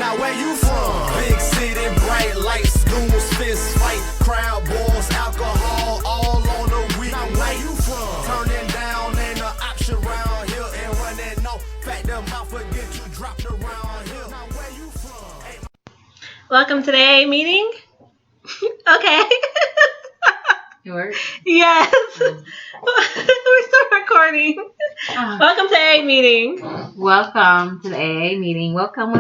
Now where you from? Big city, bright lights, goons, fist fight, crowd balls, alcohol, all on the week. Now where you from? Turning down ain't an option around here, and running off, fact them out, forget you dropped around here. Now where you from? Hey. Welcome to the AyeAye meeting. Okay. It works? Yes. We're still recording. Welcome to AyeAye meeting. Welcome to the AyeAye meeting. Welcome.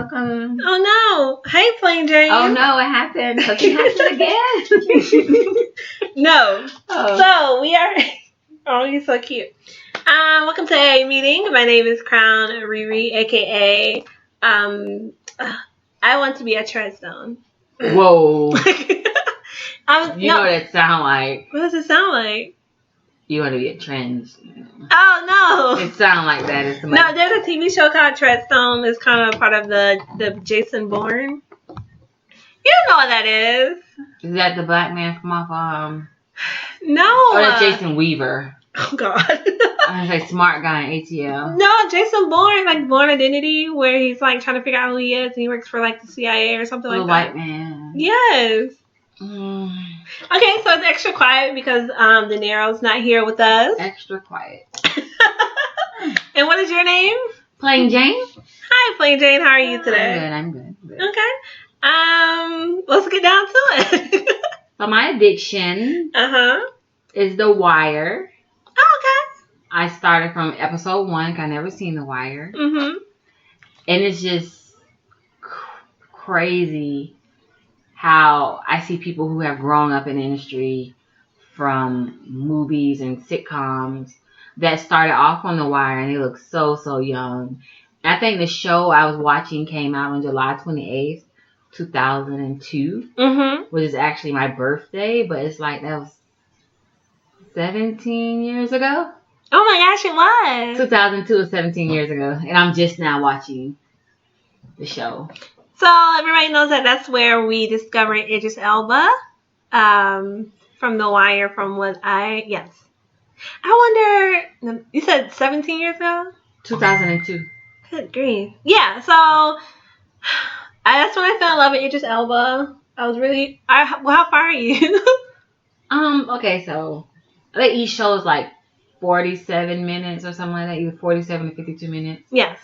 Oh no. Hey, Plain Jane. Oh no, what happened? Something happened again? No. Oh. So we are. Oh, you're so cute. Welcome to AyeAye meeting. My name is Crown ReRe, aka I want to be a treadstone. Whoa. You no. know what it sound like? What does it sound like? You want to be a trend. Oh no. It sound like that. It's No, there's a TV show called Treadstone. It's kind of part of the Jason Bourne. You don't know what that is. Is that the black man from off No. or that's Jason Weaver? Oh God. I was like smart guy in ATL. No, Jason Bourne, like Bourne Identity, where he's like trying to figure out who he is, and he works for like the CIA or something like that. The white man. Yes. Okay, so it's extra quiet because De Niro's not here with us. Extra quiet. And what is your name? Plain Jane. Hi, Plain Jane. How are you today? I'm good. Okay. Let's get down to it. So my addiction is The Wire. Oh, okay. I started from episode 1. I never seen The Wire. Mm-hmm. And it's just crazy how I see people who have grown up in the industry from movies and sitcoms that started off on The Wire and they look so young. And I think the show I was watching came out on July 28th, 2002, which is actually my birthday, but it's like that was 17 years ago. Oh my gosh, it was. 2002 was 17 years ago, and I'm just now watching the show. So everybody knows that that's where we discovered Idris Elba from The Wire. Yes. I wonder. You said 17 years ago. 2002. Good grief. Yeah. So that's when I fell in love with Idris Elba. I was really. How far are you? Okay, so I think each show is like 47 minutes or something like that, either 47 to 52 minutes. Yes.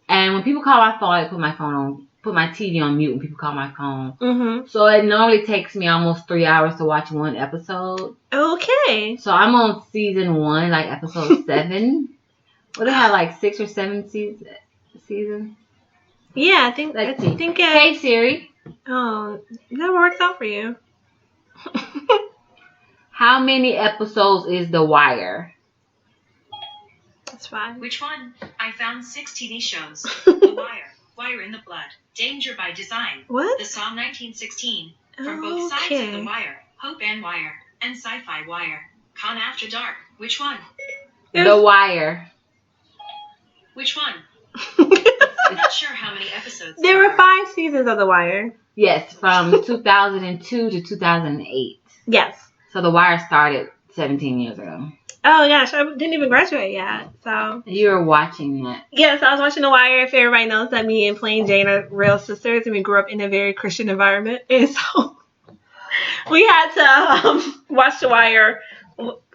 And when people call my phone, I put my TV on mute when people call my phone. Mm-hmm. So it normally takes me almost 3 hours to watch one episode. Okay. So I'm on season 1, like episode 7. Well, they have like 6 or 7 seasons. Yeah, I think. Let's see. Think. Hey Siri. Oh, that works out for you. How many episodes is The Wire? That's fine. Which one? I found 6 TV shows. The Wire, Wire in the Blood, Danger by Design, What? The Psalm 1916, From Both Sides of the Wire, Hope and Wire, and Sci-Fi Wire, Con After Dark. Which one? The Wire. Which one? I'm not sure how many episodes There were 5 seasons of The Wire. Yes, from 2002 to 2008. Yes. So The Wire started 17 years ago. Oh gosh, I didn't even graduate yet. So you were watching that. Yes, I was watching The Wire. If everybody knows that me and Plain Jane are real sisters, and we grew up in a very Christian environment, and so we had to watch The Wire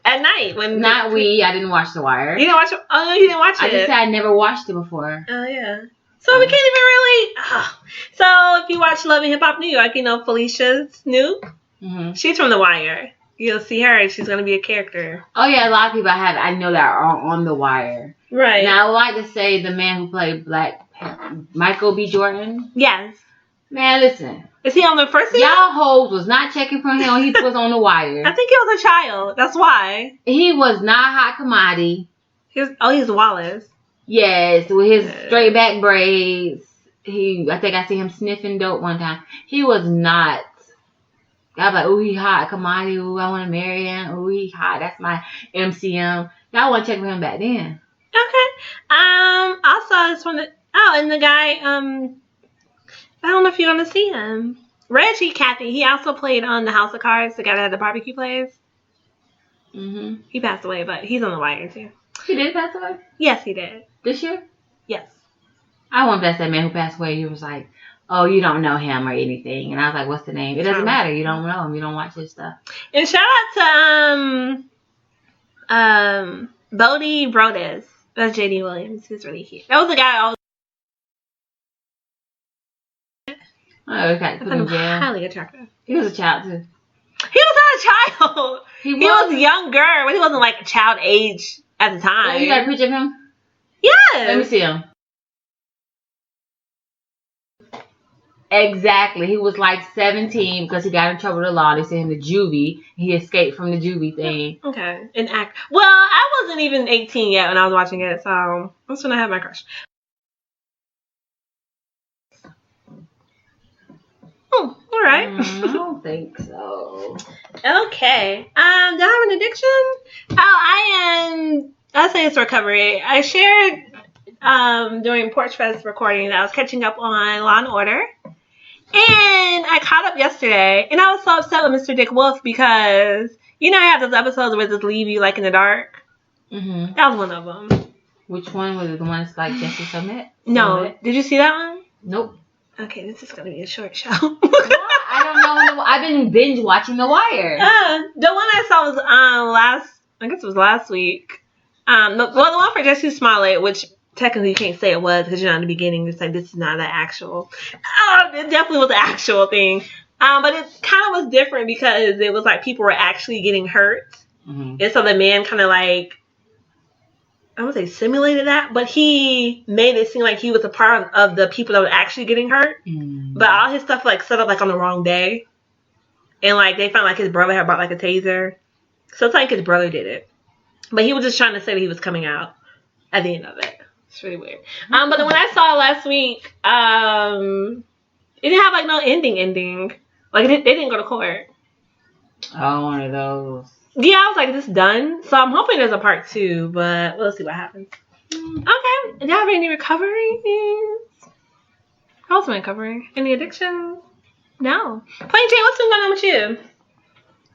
at night. I didn't watch The Wire. You didn't watch it? Oh no, you didn't watch it. I just said I never watched it before. Oh yeah. So we can't even really. So if you watch Love and Hip Hop New York, you know Felicia Snoop. Mm-hmm. She's from The Wire. You'll see her, and she's gonna be a character. Oh yeah, a lot of people I know that are on The Wire. Right. Now I would like to say the man who played Michael B. Jordan. Yes. Man, listen. Is he on the first season? Y'all hoes was not checking for him when he was on The Wire. I think he was a child. That's why. He was not a hot commodity. He's Wallace. Yes, with his straight back braids. I think I see him sniffing dope one time. He was not. I was like, ooh, he hot commodity. Ooh, I want to marry him. Ooh, he hot. That's my MCM. Y'all want to check for him back then. Okay. Also, I just want to. Oh, and the guy. I don't know if you're gonna see him. Reggie Cathy. He also played on the House of Cards. The guy that had the barbecue place. Mm-hmm. He passed away, but he's on The Wire too. He did pass away? Yes, he did. This year? Yes. I want to ask that man who passed away. He was like, oh, you don't know him or anything. And I was like, what's the name? It doesn't matter. You don't know him. You don't watch his stuff. And shout out to Bodie Brodes. That's JD Williams. He's really cute. That was the guy I always Okay, put him in jail. highly attractive. He was a child too. He was not a child. He was younger, but he wasn't like a child age at the time. Oh, you got a picture of him? Yes. Let me see him. Exactly. He was like 17 because he got in trouble with the law. They sent him to juvie. He escaped from the juvie thing. Okay. Well, I wasn't even 18 yet when I was watching it, so that's when I had my crush. Oh, all right. I don't think so. Okay. Do I have an addiction? Oh, I'll say it's recovery. I shared during Porch Fest recording that I was catching up on Law and Order. And I caught up yesterday, and I was so upset with Mr. Dick Wolf because, you know, I have those episodes where they just leave you, like, in the dark. Mm-hmm. That was one of them. Which one? Was it the one that's like Jesse Summit? No. Did you see that one? Nope. Okay, this is going to be a short show. I don't know. I've been binge watching The Wire. The one I saw was last week. The one for Jesse Smollett, which technically you can't say it was because you're not in the beginning. It's like, this is not the actual. It definitely was the actual thing. But it kind of was different because it was like people were actually getting hurt. Mm-hmm. And so the man kind of like, I wouldn't say simulated that, but he made it seem like he was a part of the people that were actually getting hurt. Mm. But all his stuff like set up like on the wrong day. And like they found like his brother had brought like a taser. So it's like his brother did it. But he was just trying to say that he was coming out at the end of it. It's really weird. But then when I saw it last week, it didn't have like no ending. Like they didn't go to court. Oh, one of those. Yeah, I was like, this done. So I'm hoping there's a part 2, but we'll see what happens. Okay. Do you have any recovery? How's my recovery? Any addictions? No. Plain Jane, what's been going on with you?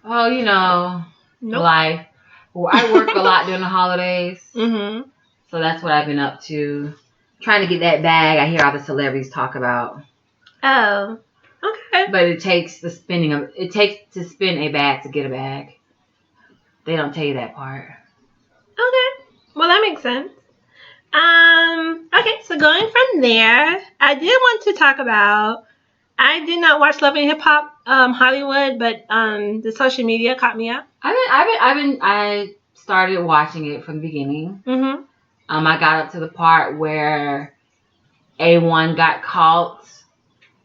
Oh, you know, life. Well, I work a lot during the holidays. Mm-hmm. So that's what I've been up to. Trying to get that bag I hear all the celebrities talk about. Oh. Okay. But it takes to spin a bag to get a bag. They don't tell you that part. Okay. Well, that makes sense. Okay, so going from there, I did want to talk about, I did not watch Love and Hip Hop Hollywood, but the social media caught me up. I started watching it from the beginning. Mm-hmm. I got up to the part where A1 got caught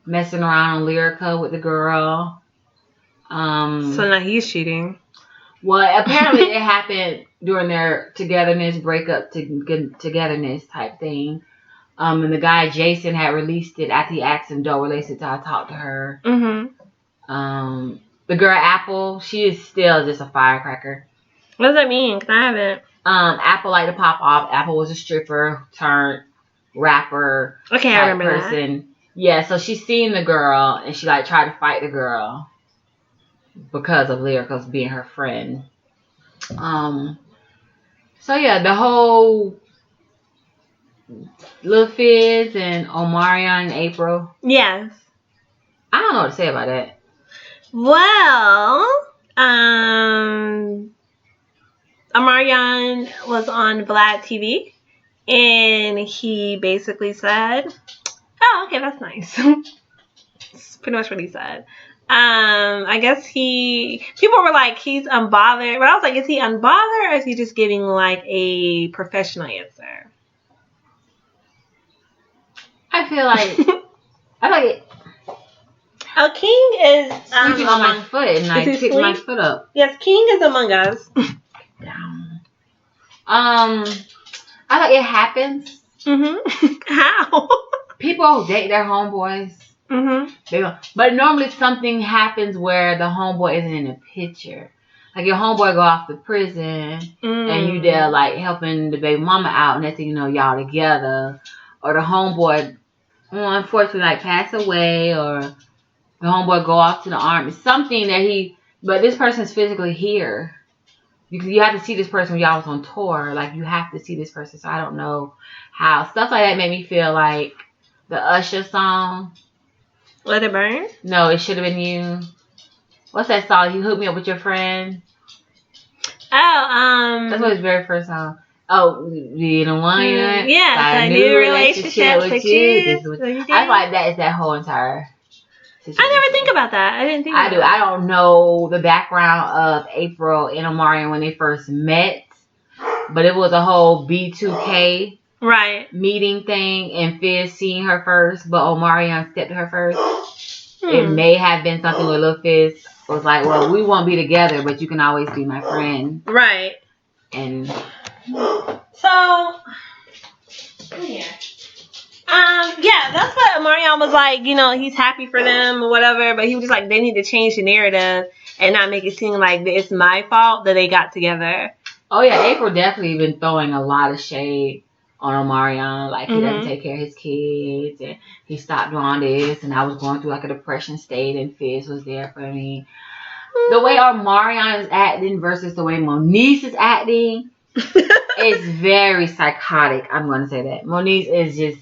messing around on Lyrica with the girl. So now he's cheating. Well, apparently it happened during their breakup togetherness type thing. And the guy, Jason, had released it after he asked him, don't release it till I talk to her. Mm-hmm. The girl, Apple, she is still just a firecracker. What does that mean? Because I haven't. Apple liked to pop off. Apple was a stripper turned rapper. Okay, I remember person. That. Yeah, so she seen the girl, and she like tried to fight the girl because of Lyrica's being her friend. So yeah, the whole Lil Fizz and Omarion and April. Yes. I don't know what to say about that. Well, Omarion was on Vlad TV, and he basically said, "Oh, okay, that's nice." That's pretty much what he said. I guess people were like, he's unbothered. But I was like, is he unbothered or is he just giving like a professional answer? I feel like, Oh, King is sleeping on my foot and I kicked my foot up. Yes, King is among us. Down. I like it happens. Mm-hmm. How? People date their homeboys. Mm-hmm. But normally something happens where the homeboy isn't in the picture. Like your homeboy go off to prison and you there like helping the baby mama out, and next thing you know y'all together. Or the homeboy, unfortunately, like pass away, or the homeboy go off to the army. Something that but this person's physically here. You have to see this person when y'all was on tour. Like you have to see this person. So I don't know how stuff like that made me feel like the Usher song. Let It Burn? No, It Should Have Been You. What's that song? You Hooked Me Up With Your Friend. Oh, That's what his very first song. Oh, you don't want it? Yeah, a new relationship with you. This is what, I like that is that whole entire situation. I never think about that. I didn't think about I do. that. I don't know the background of April and Omarion when they first met, but it was a whole B2K meeting thing, and Fizz seeing her first, but Omarion stepped to her first. It may have been something where Lil Fizz was like, well, we won't be together, but you can always be my friend. Right. And so, yeah. That's what Omarion was like, you know, he's happy for them or whatever, but he was just like, they need to change the narrative and not make it seem like it's my fault that they got together. Oh, yeah, April definitely been throwing a lot of shade on Omarion, like he doesn't take care of his kids, and he stopped doing this, and I was going through like a depression state, and Fizz was there for me. The way Omarion is acting versus the way Moniece is acting is very psychotic. I'm going to say that. Moniece is just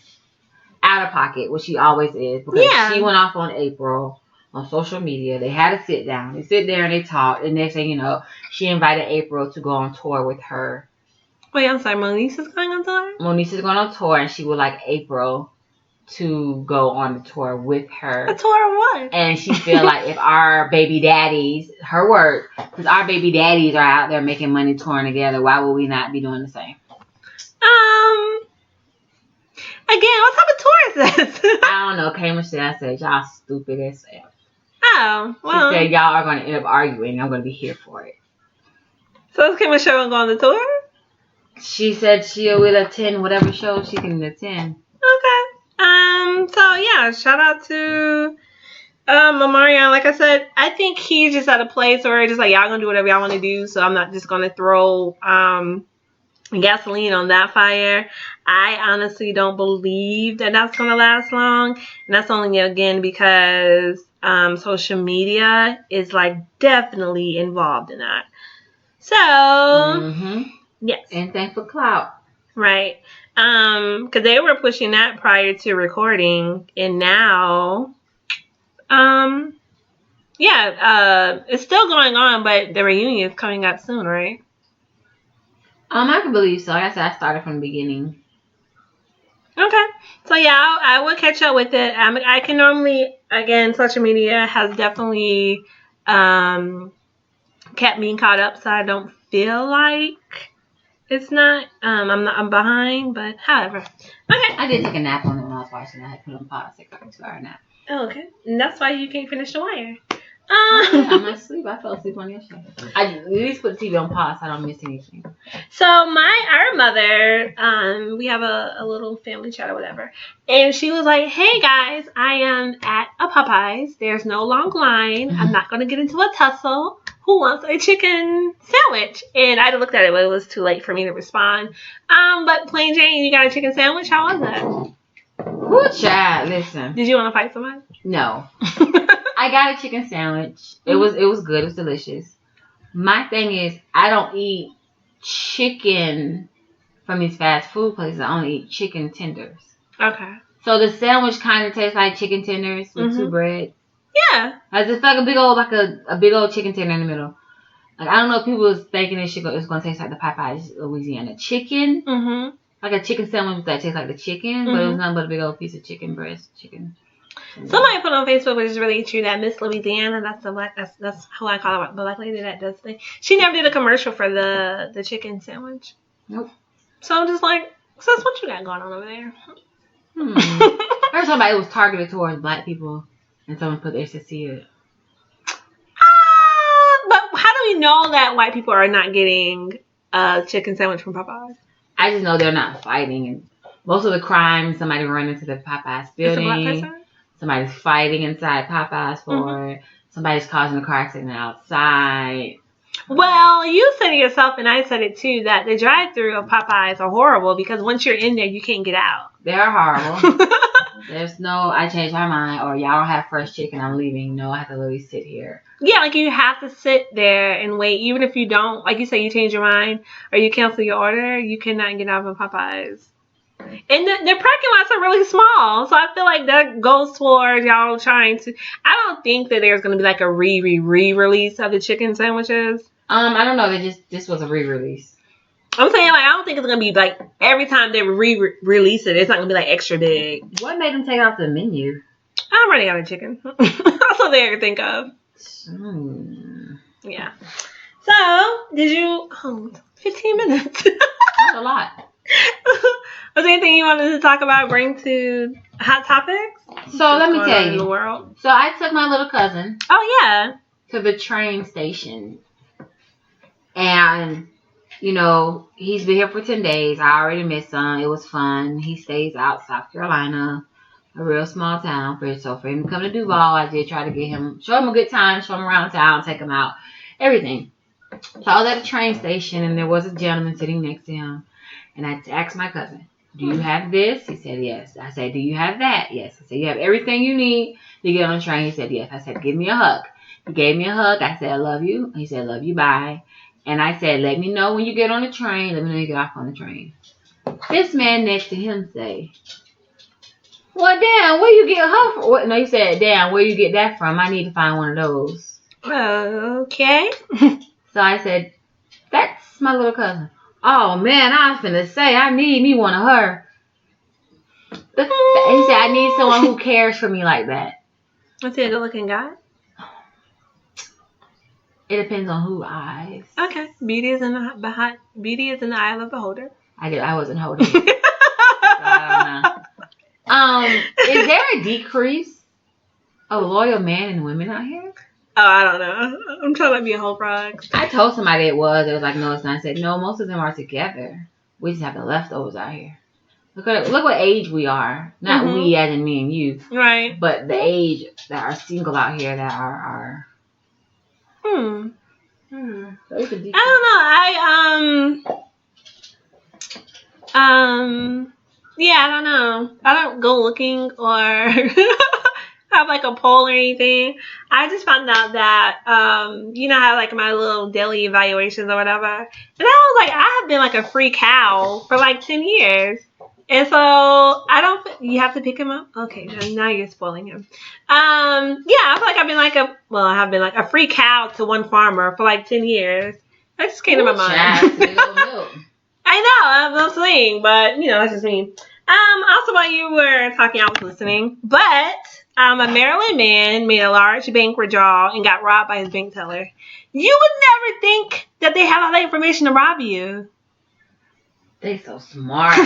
out of pocket, which she always is, because she went off on April on social media. They had a sit down. They sit there and they talk, and next thing you know, she invited April to go on tour with her. Wait, I'm sorry, Moniece is going on tour? Moniece is going on tour, and she would like April to go on the tour with her. A tour of what? And she feel like if our baby daddies, her word, because our baby daddies are out there making money touring together, why would we not be doing the same? Again, what type of tour is this? I don't know. Cambridge said, I said, y'all stupid as hell. Oh, well. She said, y'all are going to end up arguing, and I'm going to be here for it. So is Kim and Cheryl going on the tour? She said she will attend whatever show she can attend. Okay. So yeah, shout out to Omarion. Like I said, I think he's just at a place where just like y'all gonna do whatever y'all want to do. So I'm not just gonna throw gasoline on that fire. I honestly don't believe that that's gonna last long, and that's only again because social media is like definitely involved in that. So yes, and thanks for clout. Right. Because they were pushing that prior to recording, and now, it's still going on, but the reunion is coming up soon, right? I can believe so. Like I said, I started from the beginning. Okay. So yeah, I will catch up with it. I can normally, again, social media has definitely kept me caught up, so I don't feel like it's not. I'm behind, but however. Okay. I did take a nap on it when I was watching. I had put on pause, like a 2-hour nap. Oh, okay. And that's why you can't finish The Wire. I'm not asleep. I fell asleep on your show. I at least put the TV on pause so I don't miss anything. So our mother, we have a little family chat or whatever, and she was like, "Hey guys, I am at a Popeyes. There's no long line. I'm not gonna get into a tussle. Who wants a chicken sandwich?" And I looked at it, but it was too late for me to respond. But Plain Jane, you got a chicken sandwich? How was that? Good child. Listen. Did you want to fight somebody? No. I got a chicken sandwich. It was good. It was delicious. My thing is, I don't eat chicken from these fast food places. I only eat chicken tenders. Okay. So the sandwich kind of tastes like chicken tenders with two bread. Yeah. It's like a big old chicken tender in the middle. Like I don't know if people was thinking it's going to taste like the Popeyes Louisiana chicken. Mm-hmm. Like a chicken sandwich that tastes like the chicken, but it was nothing but a big old piece of chicken breast chicken. Somebody put on Facebook, which is really true, that Miss Louisiana, that's who I call her, the black lady that does things. She never did a commercial for the chicken sandwich. Nope. So I'm just like, sis, what you got going on over there? I heard somebody was targeted towards black people, and someone put SSC. But how do we know that white people are not getting a chicken sandwich from Popeyes? I just know they're not fighting, and most of the crime, somebody run into the Popeyes building. It's a black person? Somebody's fighting inside Popeyes for it. Somebody's causing a car accident outside. Well, you said it yourself, and I said it too, that the drive-thru of Popeyes are horrible because once you're in there, you can't get out. They're horrible. There's no, I changed my mind, or y'all don't have fresh chicken, I'm leaving. No, I have to literally sit here. Yeah, like you have to sit there and wait. Even if you don't, like you say, you change your mind or you cancel your order, you cannot get out of Popeyes. And the parking lots are really small. So I feel like that goes towards y'all trying to... I don't think that there's going to be like a re-release of the chicken sandwiches. I don't know. This was a re-release. I'm saying, like, I don't think it's going to be like every time they re-release it, it's not going to be like extra big. What made them take it off the menu? I'm running out of chicken. That's what they ever think of. Yeah. So, did you... 15 minutes. That's a lot. Was there anything you wanted to talk about, bring to Hot Topics? So let me tell in you. The world? So I took my little cousin. Oh, yeah. To the train station. And, you know, he's been here for 10 days. I already missed him. It was fun. He stays out South Carolina, a real small town. So for him to come to Duval, I did try to show him a good time, show him around town, take him out, everything. So I was at a train station, and there was a gentleman sitting next to him. And I asked my cousin, do you have this? He said, yes. I said, do you have that? Yes. I said, you have everything you need to get on the train? He said, yes. I said, give me a hug. He gave me a hug. I said, I love you. He said, love you, bye. And I said, let me know when you get on the train. Let me know when you get off on the train. This man next to him say, well, damn, where you get her from? What? No, he said, damn, where you get that from? I need to find one of those. Okay. So I said, that's my little cousin. Oh, man, I was finna say, I need me one of her. He said, I need someone who cares for me like that. Was he a good-looking guy? It depends on who eyes. Okay. Beauty is in the eye of the beholder. I wasn't holding it. So I don't know. Is there a decrease of loyal men and women out here? Oh, I don't know. I'm trying to be a whole frog. I told somebody it was. It was like, no, it's not. I said, no, most of them are together. We just have the leftovers out here. Look what age we are. Not we as in me and you. Right. But the age that are single out here that are I don't know. Yeah, I don't know. I don't go looking or have like a poll or anything. I just found out that, you know, I have like my little daily evaluations or whatever. And I was like, I have been like a free cow for like 10 years. And so you have to pick him up? Okay, now you're spoiling him. Yeah, I feel like I have been like a free cow to one farmer for like 10 years. That just came to my mind. I know, I'm saying, but you know, that's just me. Also while you were talking, I was listening, but a Maryland man made a large bank withdrawal and got robbed by his bank teller. You would never think that they have all that information to rob you. They so smart.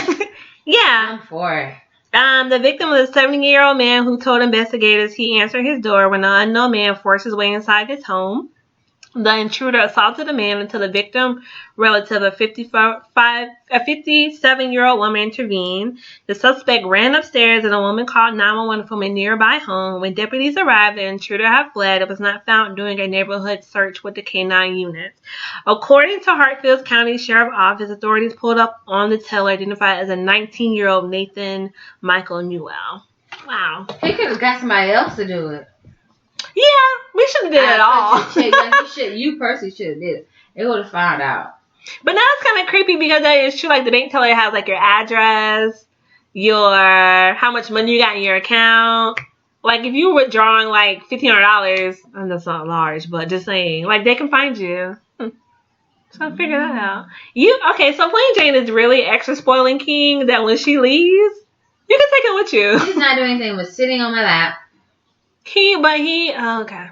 Yeah. I'm for it. The victim was a 70-year-old man who told investigators he answered his door when an unknown man forced his way inside his home. The intruder assaulted the man until the victim relative, a 57-year-old woman, intervened. The suspect ran upstairs and a woman called 911 from a nearby home. When deputies arrived, the intruder had fled. It was not found during a neighborhood search with the K-9 units. According to Hartfield County Sheriff's Office, authorities pulled up on the teller identified as a 19-year-old Nathan Michael Newell. Wow. He could have got somebody else to do it. Yeah, we shouldn't have did it at all. You personally should have did it. They would have found out. But now it's kind of creepy because that is true. Like the bank teller has like your address, how much money you got in your account. Like if you were withdrawing like $1,500, and that's not large, but just saying, like they can find you. So figure that out. So Plain Jane is really extra spoiling king that when she leaves, you can take it with you. He's not doing anything but sitting on my lap. Okay.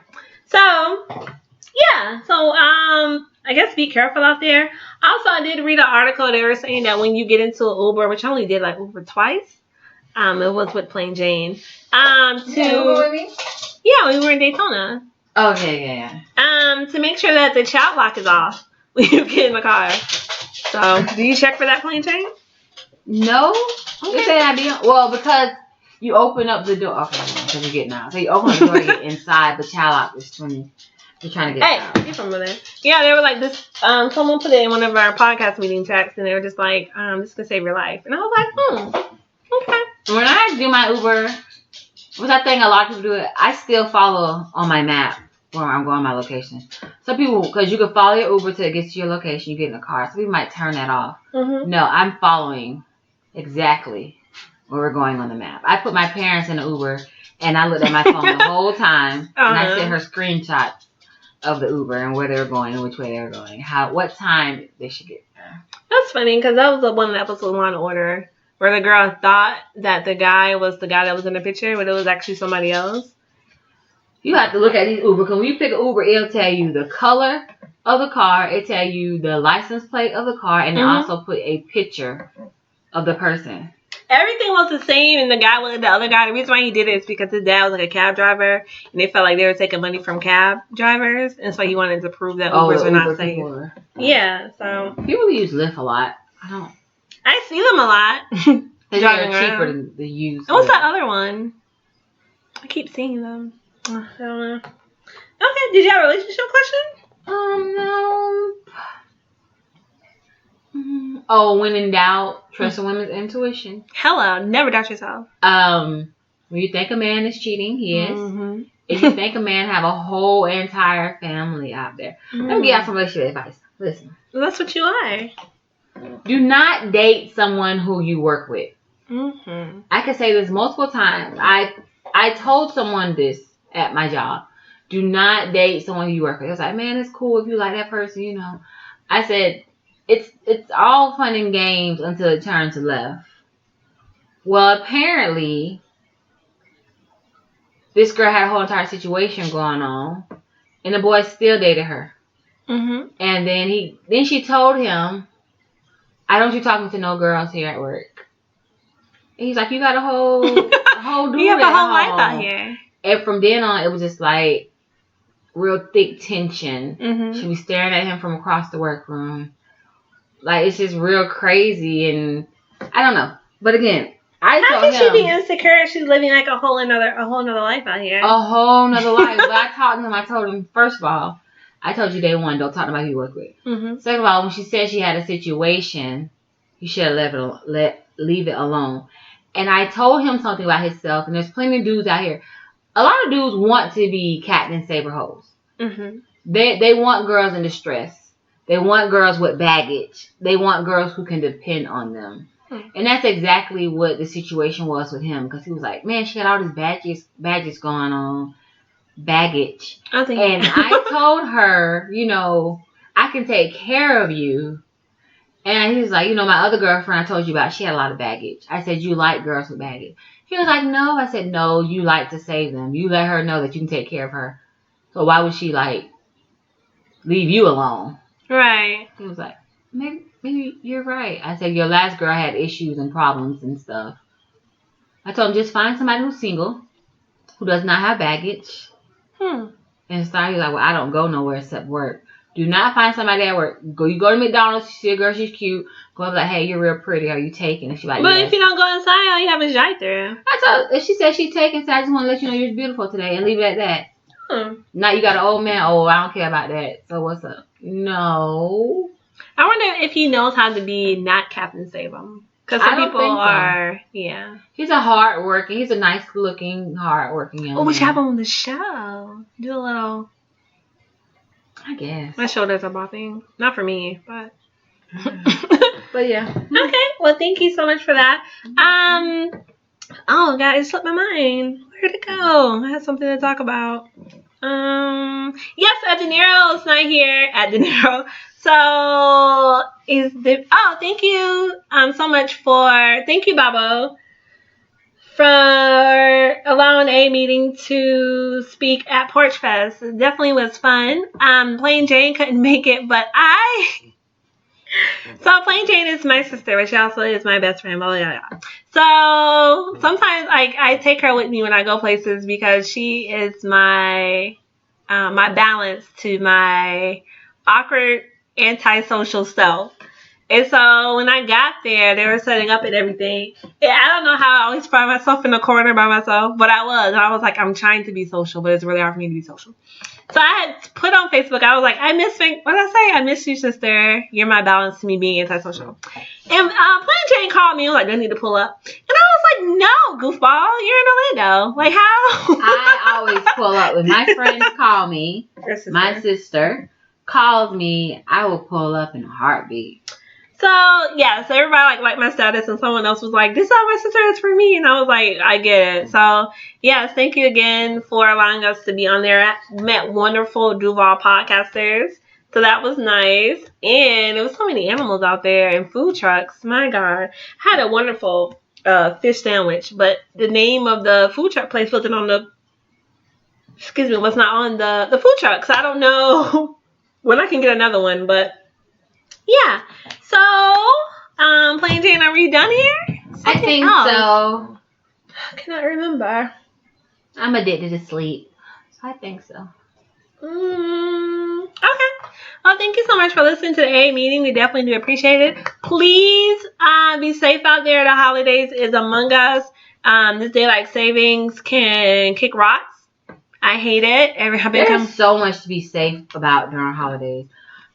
So, yeah. So, I guess be careful out there. Also, I did read an article. They were saying that when you get into an Uber, which I only did like Uber twice. It was with Plain Jane. Uber with me? Yeah, we were in Daytona. Okay, yeah. To make sure that the child lock is off when you get in the car. So, do you check for that, Plain Jane? No. Okay. Because you open up the door. Okay, because you're getting out. So you open up the door to get inside, but child lock is 20. You're trying to get out. Hey, you're from over there. Yeah, they were like this. Someone put it in one of our podcast meeting chats, and they were just like, "This could save your life." And I was like, okay. When I do my Uber, which I think a lot of people do it, I still follow on my map where I'm going, my location. Some people, because you can follow your Uber till it gets to your location, you get in the car. So people might turn that off. Mm-hmm. No, I'm following exactly where we're going on the map. I put my parents in an Uber, and I looked at my phone the whole time, and I sent her screenshots of the Uber and where they were going and which way they were going, what time they should get there. That's funny because that was the one episode of Law and Order where the girl thought that the guy was the guy that was in the picture, but it was actually somebody else. You have to look at these Uber, because when you pick an Uber, it'll tell you the color of the car, it'll tell you the license plate of the car, and it also put a picture of the person. Everything was the same, and the other guy, the reason why he did it is because his dad was like a cab driver, and they felt like they were taking money from cab drivers, and so he wanted to prove that Ubers are not safe. Yeah, so. People use Lyft a lot. I see them a lot. They're cheaper to use. And what's that other one? I keep seeing them. I don't know. Okay, did you have a relationship question? No. Oh, when in doubt, trust a woman's intuition. Hello, never doubt yourself. When you think a man is cheating, he is. Mm-hmm. If you think a man have a whole entire family out there, let me give you some relationship advice. Listen. That's what you are. Do not date someone who you work with. Mm-hmm. I can say this multiple times. I told someone this at my job. Do not date someone you work with. I was like, man, it's cool if you like that person, you know. I said, it's all fun and games until it turns left. Well, apparently, this girl had a whole entire situation going on, and the boy still dated her. Mm-hmm. And then she told him, I don't want you talking to no girls here at work. And he's like, you got a whole dude you have a whole life out here. And from then on, it was just like real thick tension. Mm-hmm. She was staring at him from across the workroom. Like, it's just real crazy, and I don't know. But again, how can she be insecure if she's living like a whole another life out here? A whole nother life. But I told him, first of all, I told you day one, don't talk about who you work with. Mm-hmm. Second of all, when she said she had a situation, you should have leave it alone. And I told him something about himself, and there's plenty of dudes out here. A lot of dudes want to be Captain Saber hoes. Mm-hmm. They want girls in distress. They want girls with baggage. They want girls who can depend on them. Mm-hmm. And that's exactly what the situation was with him, because he was like, man, she got all this baggage going on. Baggage. And I told her, you know, I can take care of you. And he was like, you know, my other girlfriend I told you about, she had a lot of baggage. I said, you like girls with baggage. He was like, no. I said, no, you like to save them. You let her know that you can take care of her. So why would she, like, leave you alone? Right. He was like, maybe you're right. I said, your last girl had issues and problems and stuff. I told him, just find somebody who's single, who does not have baggage. And started like, well, I don't go nowhere except work. Do not find somebody at work. You go to McDonald's, you see a girl, she's cute. Go up like, hey, you're real pretty. Are you taking? And she's like, but yes. If you don't go inside, all you have is right there. If she said she's taking, so I just want to let you know you're beautiful today and leave it at that. Now you got an old man. Oh, I don't care about that. So what's up? No. I wonder if he knows how to be not Captain Save-'em. Because some people are, yeah. He's a nice looking, hard-working young man. What you have on the show? Do a little. I guess. My shoulders are bopping. Not for me, but. But yeah. Okay. Well, thank you so much for that. Oh, God, it slipped my mind. Where'd it go? I had something to talk about. Yes, De Niro's not here at De Niro. So thank you so much thank you, Babo, for allowing AyeAye Meeting to speak at Porch Fest. It definitely was fun. Plain Jane couldn't make it, but so Plain Jane is my sister, but she also is my best friend. Blah, blah, blah. So sometimes I take her with me when I go places because she is my balance to my awkward antisocial self. And so when I got there, they were setting up and everything. And I don't know how I always find myself in the corner by myself, but I was. And I was like, I'm trying to be social, but it's really hard for me to be social. So I had put on Facebook, I was like, what did I say? I miss you, sister. You're my balance to me being antisocial. And Plain Jane called me and was like, do I need to pull up? And I was like, no, goofball, you're in Orlando. Like, how? I always pull up. When my friends call me, my sister calls me, I will pull up in a heartbeat. So yeah, so everybody liked my status, and someone else was like, "This is how my sister is for me," and I was like, "I get it." So yes, thank you again for allowing us to be on there. Met wonderful Duval podcasters, so that was nice, and there was so many animals out there and food trucks. My God, had a wonderful fish sandwich, but the name of the food truck place wasn't on the. Excuse me, was not on the food truck, so I don't know when I can get another one, but. Yeah. So, Plain Jane, are we done here? I think so. I cannot remember. I'm addicted to sleep. I think so. Okay. Well, thank you so much for listening to the AyeAye meeting. We definitely do appreciate it. Please be safe out there. The holidays is among us. This daylight savings can kick rocks. I hate it. There's so much to be safe about during holidays.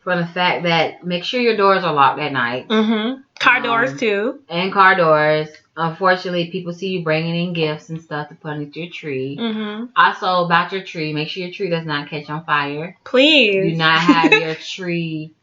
From the fact that make sure your doors are locked at night. Mm-hmm. Car doors too. And car doors. Unfortunately, people see you bringing in gifts and stuff to put underneath your tree. Mm-hmm. Also, about your tree, make sure your tree does not catch on fire. Please. Do not have your tree.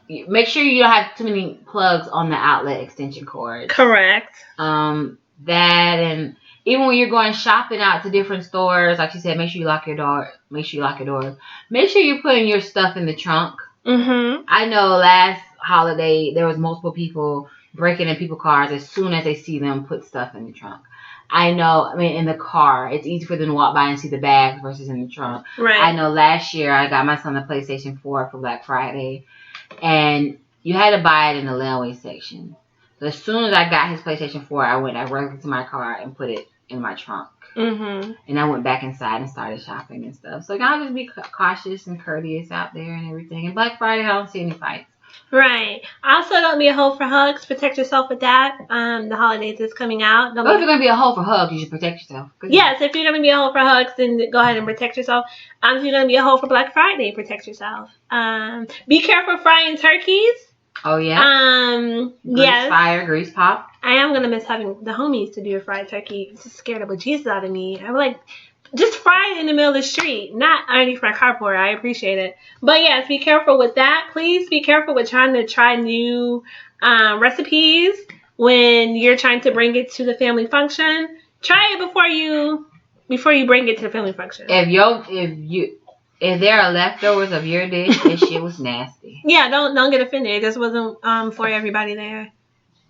Make sure you don't have too many plugs on the outlet extension cord. Correct. That and even when you're going shopping out to different stores, like you said, make sure you lock your door. Make sure you lock your doors. Make sure you're putting your stuff in the trunk. Mm-hmm. I know last holiday there was multiple people breaking in people's cars as soon as they see them put stuff in the trunk. I know, in the car, it's easy for them to walk by and see the bags versus in the trunk. Right. I know last year I got my son a PlayStation 4 for Black Friday, and you had to buy it in the layaway section. So as soon as I got his PlayStation 4, I went directly to my car and put it in my trunk. Mm-hmm. And I went back inside and started shopping and stuff. So y'all just be cautious and courteous out there and everything. And Black Friday, I don't see any fights. Right. Also, don't be a hoe for hugs. Protect yourself with that. The holidays is coming out. But if you're going to be a hoe for hugs, you should protect yourself. Yes, if you're going to be a hoe for hugs, then go ahead and protect yourself. If you're going to be a hoe for Black Friday, protect yourself. Be careful frying turkeys. Oh, yeah? Yes. Fire, grease pop. I am going to miss having the homies to do a fried turkey. It's just scared the bejesus out of me. I'm like, just fry it in the middle of the street, not underneath my carport. I appreciate it. But yes, be careful with that. Please be careful with trying to try new recipes when you're trying to bring it to the family function. Try it before you bring it to the family function. If there are leftovers of your dish, this shit was nasty. Yeah, don't get offended. It just wasn't for everybody there.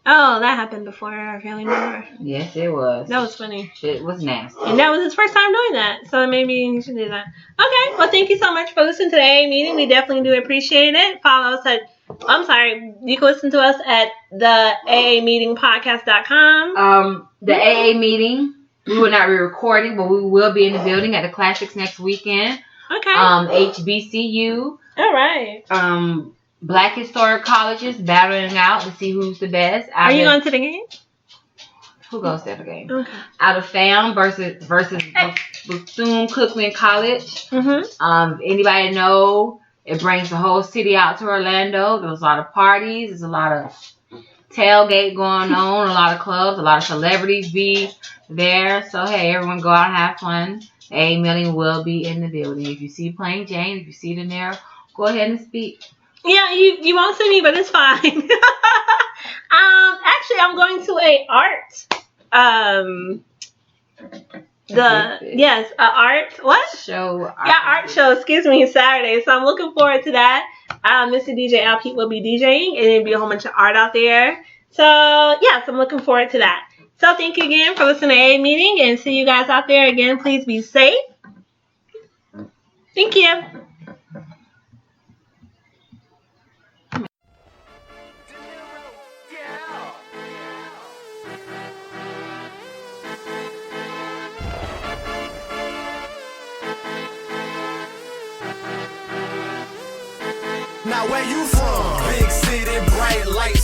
Oh, that happened before our family member. Yes, it was. That was funny. Shit was nasty. And that was his first time doing that. So maybe you should do that. Okay. Well, thank you so much for listening to the AyeAye meeting. We definitely do appreciate it. Follow us you can listen to us at the AyeAyeMeetingPodcast.com. The AyeAye meeting, we will not be recording, but we will be in the building at the Classics next weekend. Okay. HBCU. All right. Black historic colleges battling out to see who's the best. Are you going to the game? Who goes to the game? Okay. Out of FAM versus Bethune-Cookman College. Mm-hmm. Anybody know? It brings the whole city out to Orlando. There's a lot of parties. There's a lot of tailgate going on. A lot of clubs. A lot of celebrities be there. So, hey, everyone go out and have fun. AyeAye Meeting will be in the building. If you see Plain Jane, if you see it in there, go ahead and speak. Yeah, you won't see me, but it's fine. Actually, I'm going to a art. Art show. Art show. Excuse me, Saturday. So I'm looking forward to that. Mr. DJ Al Pete will be DJing, and there'll be a whole bunch of art out there. So yes, I'm looking forward to that. So thank you again for listening to AyeAye Meeting, and see you guys out there again. Please be safe. Thank you. Now where you from? Big city, bright lights.